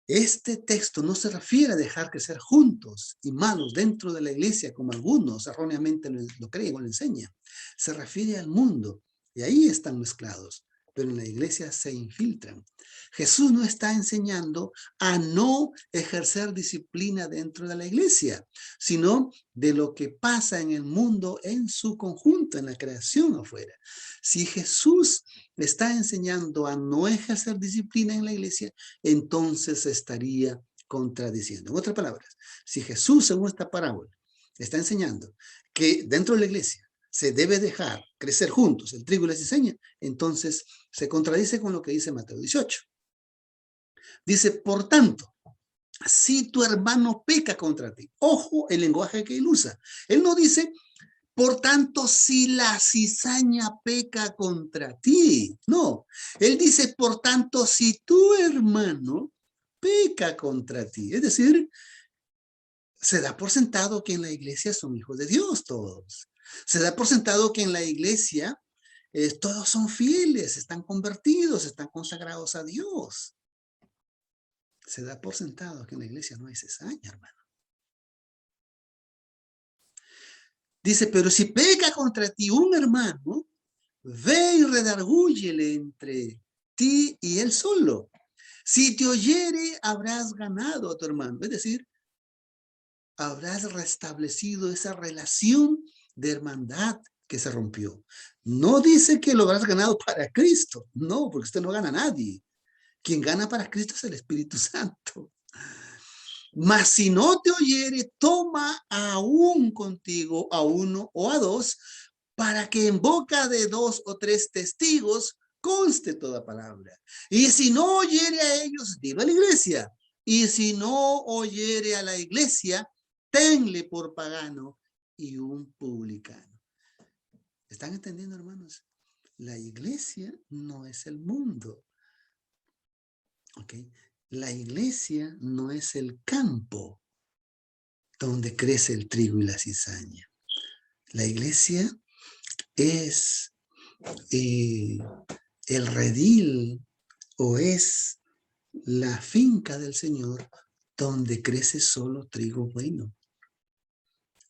Este texto no se refiere a dejar crecer juntos y malos dentro de la iglesia, como algunos erróneamente lo creen o lo enseñan. Se refiere al mundo, y ahí están mezclados, pero en la iglesia se infiltran. Jesús no está enseñando a no ejercer disciplina dentro de la iglesia, sino de lo que pasa en el mundo en su conjunto, en la creación afuera. Si Jesús está enseñando a no ejercer disciplina en la iglesia, entonces se estaría contradiciendo. En otras palabras, si Jesús, según esta parábola, está enseñando que dentro de la iglesia se debe dejar crecer juntos el trigo y la cizaña, entonces se contradice con lo que dice Mateo 18. Dice, por tanto, si tu hermano peca contra ti, ojo el lenguaje que él usa. Él no dice, por tanto, si la cizaña peca contra ti. No, él dice, por tanto, si tu hermano peca contra ti. Es decir, se da por sentado que en la iglesia son hijos de Dios todos. Se da por sentado que en la iglesia todos son fieles, están convertidos, están consagrados a Dios. Se da por sentado que en la iglesia no hay cizaña, hermano. Dice, pero si peca contra ti un hermano, ve y redargúyele entre ti y él solo. Si te oyere, habrás ganado a tu hermano. Es decir, habrás restablecido esa relación de hermandad que se rompió. No dice que lo habrás ganado para Cristo. No, porque usted no gana a nadie. Quien gana para Cristo es el Espíritu Santo. Mas si no te oyere, toma aún contigo a uno o a dos, para que en boca de 2 o 3 testigos conste toda palabra. Y si no oyere a ellos, dilo a la iglesia. Y si no oyere a la iglesia, tenle por pagano y un publicano. ¿Están entendiendo, hermanos? La iglesia no es el mundo. ¿Ok? La iglesia no es el campo donde crece el trigo y la cizaña. La iglesia es el redil o es la finca del Señor donde crece solo trigo bueno,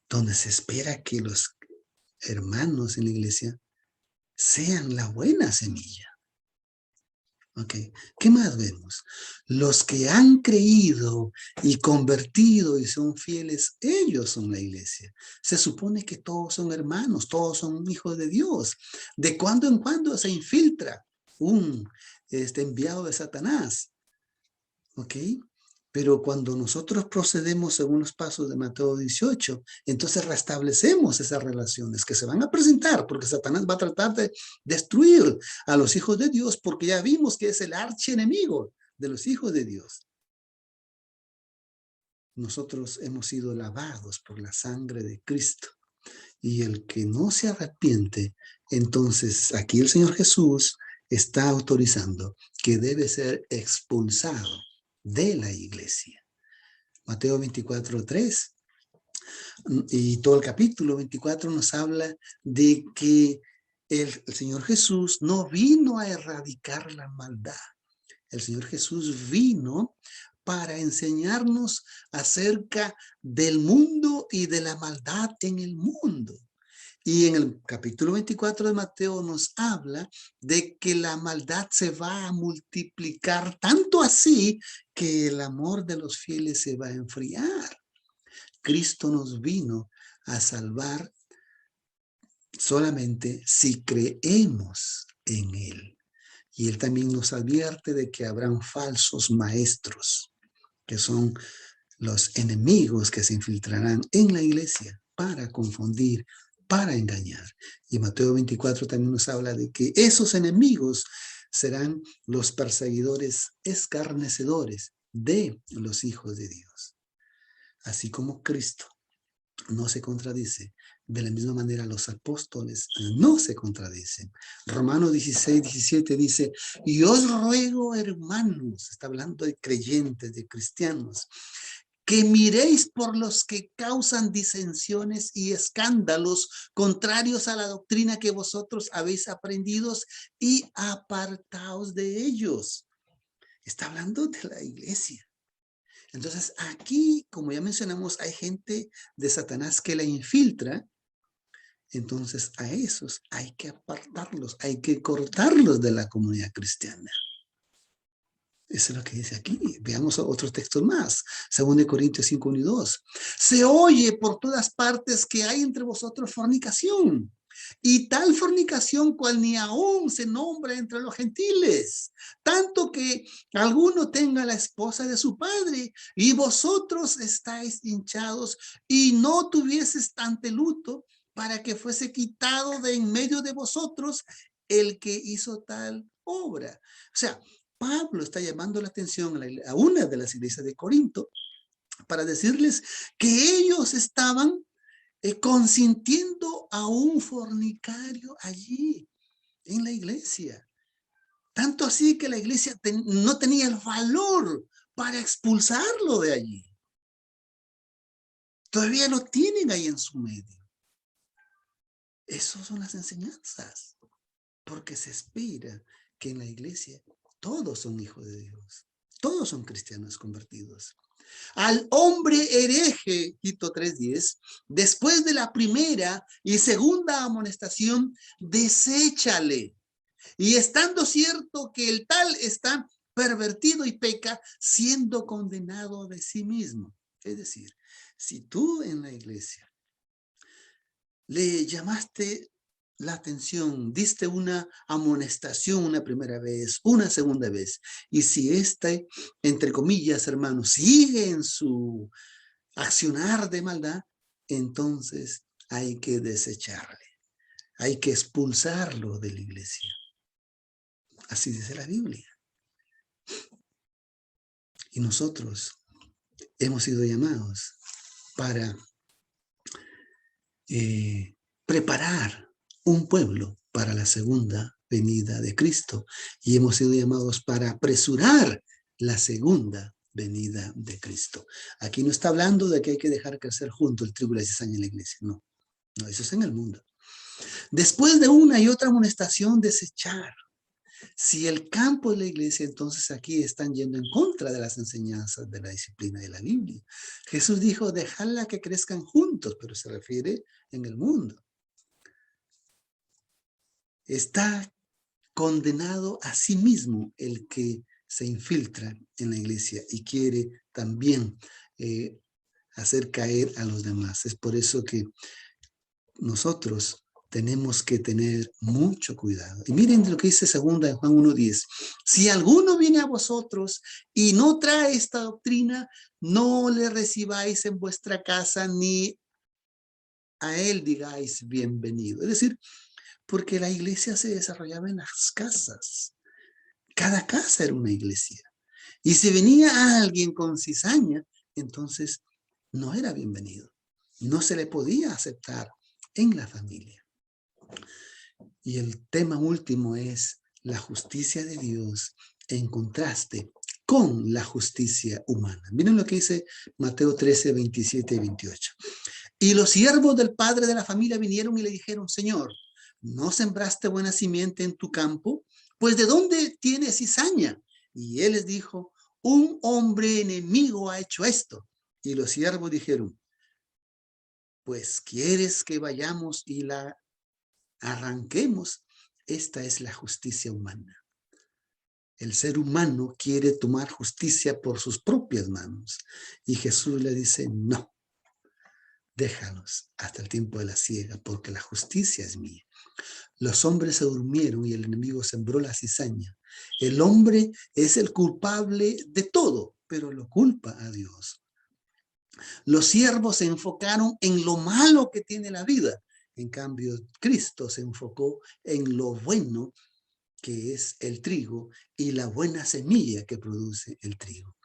donde se espera que los hermanos en la iglesia sean la buena semilla. ¿Ok? ¿Qué más vemos? Los que han creído y convertido y son fieles, ellos son la iglesia. Se supone que todos son hermanos, todos son hijos de Dios. De cuando en cuando se infiltra un enviado de Satanás. ¿Ok? Pero cuando nosotros procedemos según los pasos de Mateo 18, entonces restablecemos esas relaciones que se van a presentar, porque Satanás va a tratar de destruir a los hijos de Dios, porque ya vimos que es el archienemigo de los hijos de Dios. Nosotros hemos sido lavados por la sangre de Cristo. Y el que no se arrepiente, entonces aquí el Señor Jesús está autorizando que debe ser expulsado de la iglesia. Mateo 24:3 y todo el capítulo 24 nos habla de que el Señor Jesús no vino a erradicar la maldad. El Señor Jesús vino para enseñarnos acerca del mundo y de la maldad en el mundo. Y en el capítulo 24 de Mateo nos habla de que la maldad se va a multiplicar tanto así que el amor de los fieles se va a enfriar. Cristo nos vino a salvar solamente si creemos en Él. Y Él también nos advierte de que habrán falsos maestros, que son los enemigos que se infiltrarán en la iglesia para confundir, para engañar. Y Mateo 24 también nos habla de que esos enemigos serán los perseguidores escarnecedores de los hijos de Dios. Así como Cristo no se contradice, de la misma manera los apóstoles no se contradicen. Romanos 16:17 dice, y os ruego, hermanos, está hablando de creyentes, de cristianos, que miréis por los que causan disensiones y escándalos contrarios a la doctrina que vosotros habéis aprendido y apartaos de ellos. Está hablando de la iglesia. Entonces aquí, como ya mencionamos, hay gente de Satanás que la infiltra. Entonces a esos hay que apartarlos, hay que cortarlos de la comunidad cristiana. Eso es lo que dice aquí. Veamos otros textos más. 2 Corintios 5:1 y 2. Se oye por todas partes que hay entre vosotros fornicación. Y tal fornicación cual ni aún se nombra entre los gentiles. Tanto que alguno tenga la esposa de su padre. Y vosotros estáis hinchados y no tuvieses ante luto para que fuese quitado de en medio de vosotros el que hizo tal obra. O sea, Pablo está llamando la atención a una de las iglesias de Corinto para decirles que ellos estaban consintiendo a un fornicario allí en la iglesia. Tanto así que la iglesia no tenía el valor para expulsarlo de allí. Todavía lo tienen ahí en su medio. Esas son las enseñanzas, porque se espera que en la iglesia todos son hijos de Dios. Todos son cristianos convertidos. Al hombre hereje, Tito 3:10, después de la primera y segunda amonestación, deséchale. Y estando cierto que el tal está pervertido y peca, siendo condenado de sí mismo. Es decir, si tú en la iglesia le llamaste la atención, diste una amonestación una primera vez, una segunda vez, y si este, entre comillas, hermano, sigue en su accionar de maldad, entonces hay que desecharle, hay que expulsarlo de la iglesia. Así dice la Biblia. Y nosotros hemos sido llamados para preparar un pueblo para la segunda venida de Cristo. Y hemos sido llamados para apresurar la segunda venida de Cristo. Aquí no está hablando de que hay que dejar crecer junto el trigo y la cizaña en la iglesia. No, no, eso es en el mundo. Después de una y otra amonestación, desechar. Si el campo de la iglesia, entonces aquí están yendo en contra de las enseñanzas de la disciplina de la Biblia. Jesús dijo, dejadla que crezcan juntos, pero se refiere en el mundo. Está condenado a sí mismo el que se infiltra en la iglesia y quiere también hacer caer a los demás. Es por eso que nosotros tenemos que tener mucho cuidado. Y miren lo que dice segunda de Juan 1:10. Si alguno viene a vosotros y no trae esta doctrina, no le recibáis en vuestra casa ni a él digáis bienvenido. Es decir, porque la iglesia se desarrollaba en las casas. Cada casa era una iglesia. Y si venía alguien con cizaña, entonces no era bienvenido. No se le podía aceptar en la familia. Y el tema último es la justicia de Dios en contraste con la justicia humana. Miren lo que dice Mateo 13, 27 y 28. Y los siervos del padre de la familia vinieron y le dijeron, Señor, ¿no sembraste buena simiente en tu campo? Pues ¿de dónde tienes cizaña? Y él les dijo, un hombre enemigo ha hecho esto. Y los siervos dijeron, pues ¿quieres que vayamos y la arranquemos? Esta es la justicia humana. El ser humano quiere tomar justicia por sus propias manos. Y Jesús le dice, no, déjalos hasta el tiempo de la siega, porque la justicia es mía. Los hombres se durmieron y el enemigo sembró la cizaña. El hombre es el culpable de todo, pero lo culpa a Dios. Los siervos se enfocaron en lo malo que tiene la vida. En cambio, Cristo se enfocó en lo bueno que es el trigo y la buena semilla que produce el trigo.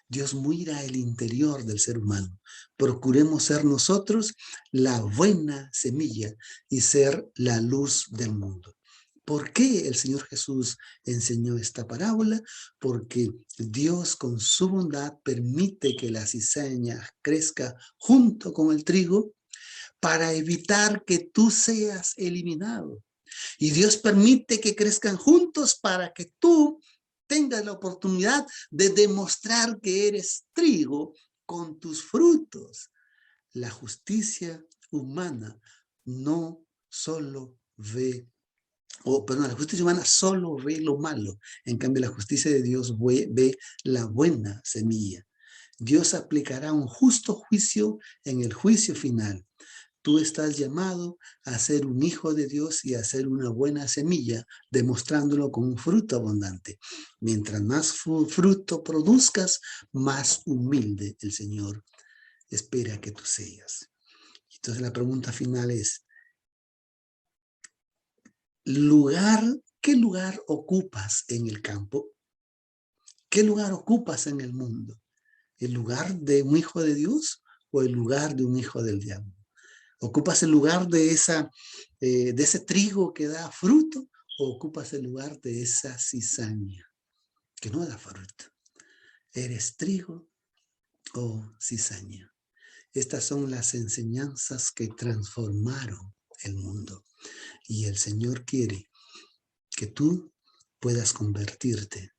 Dios mira el interior del ser humano. Procuremos ser nosotros la buena semilla y ser la luz del mundo. ¿Por qué el Señor Jesús enseñó esta parábola? Porque Dios con su bondad permite que la cizaña crezca junto con el trigo para evitar que tú seas eliminado. Y Dios permite que crezcan juntos para que tú tengas la oportunidad de demostrar que eres trigo con tus frutos. La justicia humana no solo ve, la justicia humana solo ve lo malo. En cambio, la justicia de Dios ve la buena semilla. Dios aplicará un justo juicio en el juicio final. Tú estás llamado a ser un hijo de Dios y a ser una buena semilla, demostrándolo con un fruto abundante. Mientras más fruto produzcas, más humilde el Señor espera que tú seas. Entonces la pregunta final es, ¿qué lugar ocupas en el campo? ¿Qué lugar ocupas en el mundo? ¿El lugar de un hijo de Dios o el lugar de un hijo del diablo? ¿Ocupas el lugar de ese trigo que da fruto o ocupas el lugar de esa cizaña que no da fruto? ¿Eres trigo o cizaña? Estas son las enseñanzas que transformaron el mundo. Y el Señor quiere que tú puedas convertirte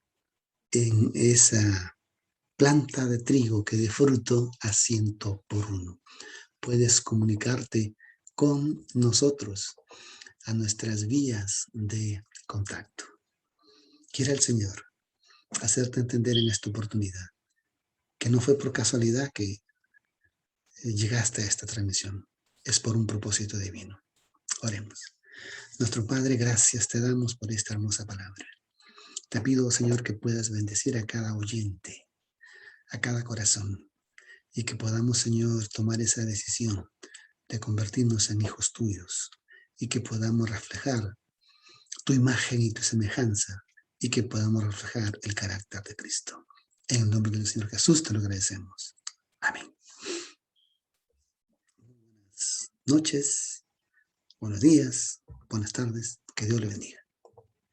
en esa planta de trigo que dé fruto a 100 por 1. Puedes comunicarte con nosotros a nuestras vías de contacto. Quiera el Señor hacerte entender en esta oportunidad que no fue por casualidad que llegaste a esta transmisión. Es por un propósito divino. Oremos. Nuestro Padre, gracias te damos por esta hermosa palabra. Te pido, Señor, que puedas bendecir a cada oyente, a cada corazón, y que podamos, Señor, tomar esa decisión de convertirnos en hijos tuyos y que podamos reflejar tu imagen y tu semejanza y que podamos reflejar el carácter de Cristo. En el nombre del Señor Jesús te lo agradecemos. Amén. Buenas noches, buenos días, buenas tardes. Que Dios le bendiga.